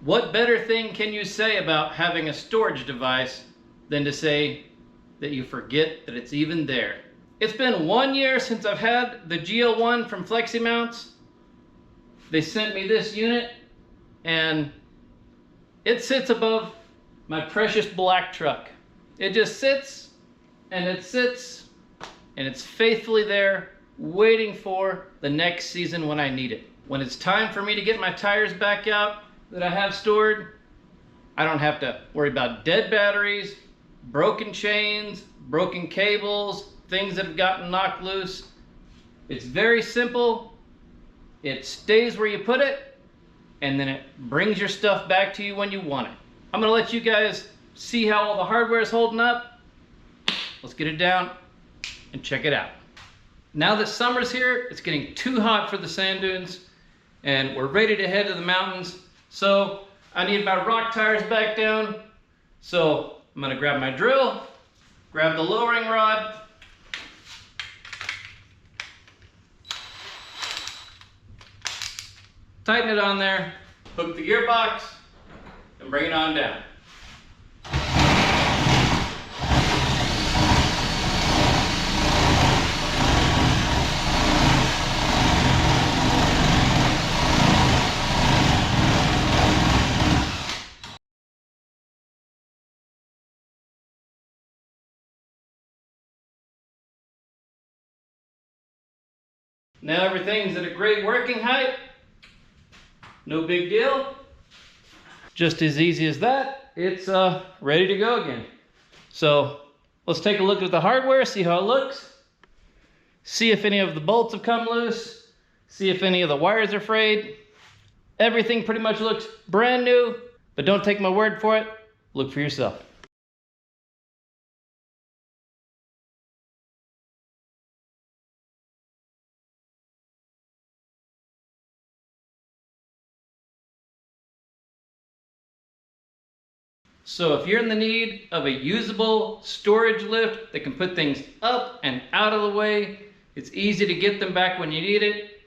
What better thing can you say about having a storage device than to say that you forget that it's even there? It's been 1 year since I've had the GL1 from FLEXIMOUNTS. They sent me this unit and it sits above my precious black truck. It just sits and it sits and it's faithfully there waiting for the next season when I need it. When it's time for me to get my tires back out that I have stored, I don't have to worry about dead batteries, broken chains, broken cables, things that have gotten knocked loose. It's very simple. It stays where you put it, and then it brings your stuff back to you when you want it. I'm gonna let you guys see how all the hardware is holding up. Let's get it down and check it out. Now that summer's here, it's getting too hot for the sand dunes, and we're ready to head to the mountains. So I need my rock tires back down. So I'm gonna grab my drill, grab the lowering rod, tighten it on there, hook the gearbox, and bring it on down. Now everything's at a great working height. No big deal. Just as easy as that, it's ready to go again. So let's take a look at the hardware, see how it looks. See if any of the bolts have come loose. See if any of the wires are frayed. Everything pretty much looks brand new, but don't take my word for it. Look for yourself. So if you're in the need of a usable storage lift that can put things up and out of the way, it's easy to get them back when you need it.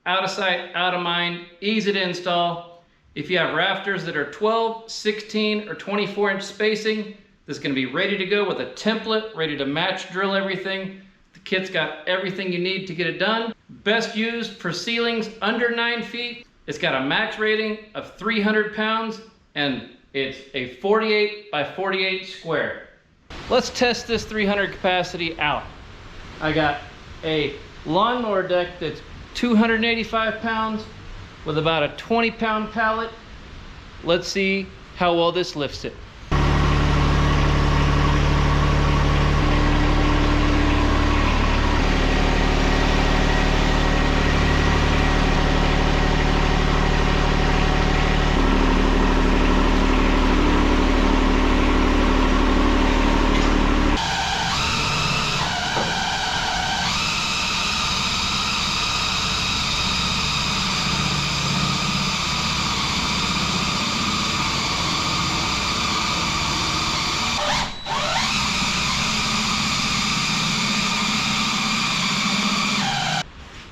Out of sight, out of mind, easy to install. If you have rafters that are 12, 16, or 24-inch spacing, this is going to be ready to go with a template, ready to match drill everything. The kit's got everything you need to get it done. Best used for ceilings under 9 feet. It's got a max rating of 300 pounds and it's a 48 by 48 square. Let's test this 300 capacity out. I got a lawnmower deck that's 285 pounds with about a 20-pound pallet. Let's see how well this lifts it.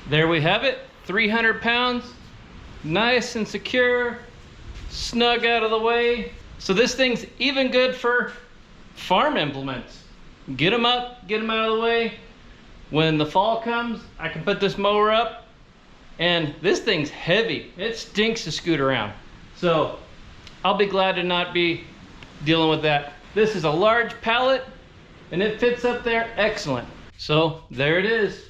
There we have it, 300 pounds, nice and secure, snug out of the way. So this thing's even good for farm implements. Get them up, get them out of the way. When the fall comes, I can put this mower up, and this thing's heavy. It stinks to scoot around. So I'll be glad to not be dealing with that. This is a large pallet, and it fits up there excellent. So there it is,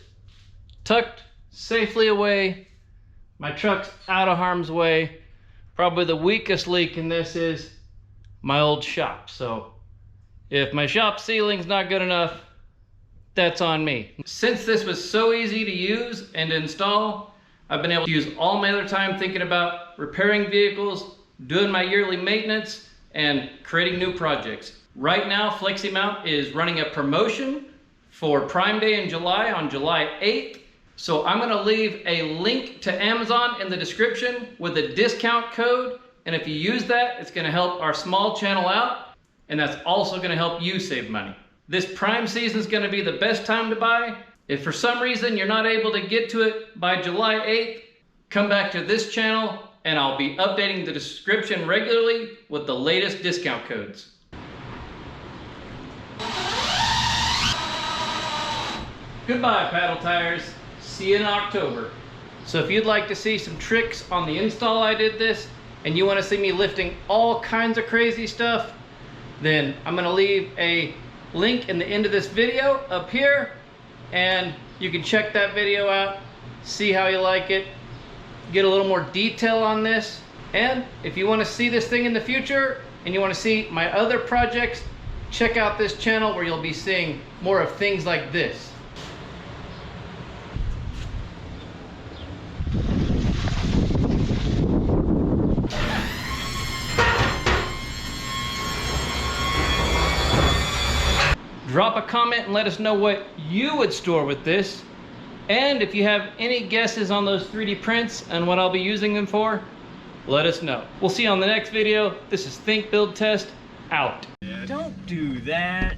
tucked safely away. My truck's out of harm's way. Probably the weakest leak in this is my old shop. So if my shop ceiling's not good enough, that's on me. Since this was so easy to use and install, I've been able to use all my other time thinking about repairing vehicles, doing my yearly maintenance, and creating new projects. Right now, FLEXIMOUNT is running a promotion for Prime Day in July on July 8th. So I'm gonna leave a link to Amazon in the description with a discount code. And if you use that, it's gonna help our small channel out. And that's also gonna help you save money. This prime season is gonna be the best time to buy. If for some reason you're not able to get to it by July 8th, come back to this channel and I'll be updating the description regularly with the latest discount codes. Goodbye, paddle tires. See you in October. So if you'd like to see some tricks on the install I did this, and you want to see me lifting all kinds of crazy stuff, then I'm going to leave a link in the end of this video up here, and you can check that video out, see how you like it, get a little more detail on this. And if you want to see this thing in the future and you want to see my other projects, check out this channel where you'll be seeing more of things like this. Drop a comment and let us know what you would store with this. And if you have any guesses on those 3D prints and what I'll be using them for, let us know. We'll see you on the next video. This is Think Build Test, out. Don't do that.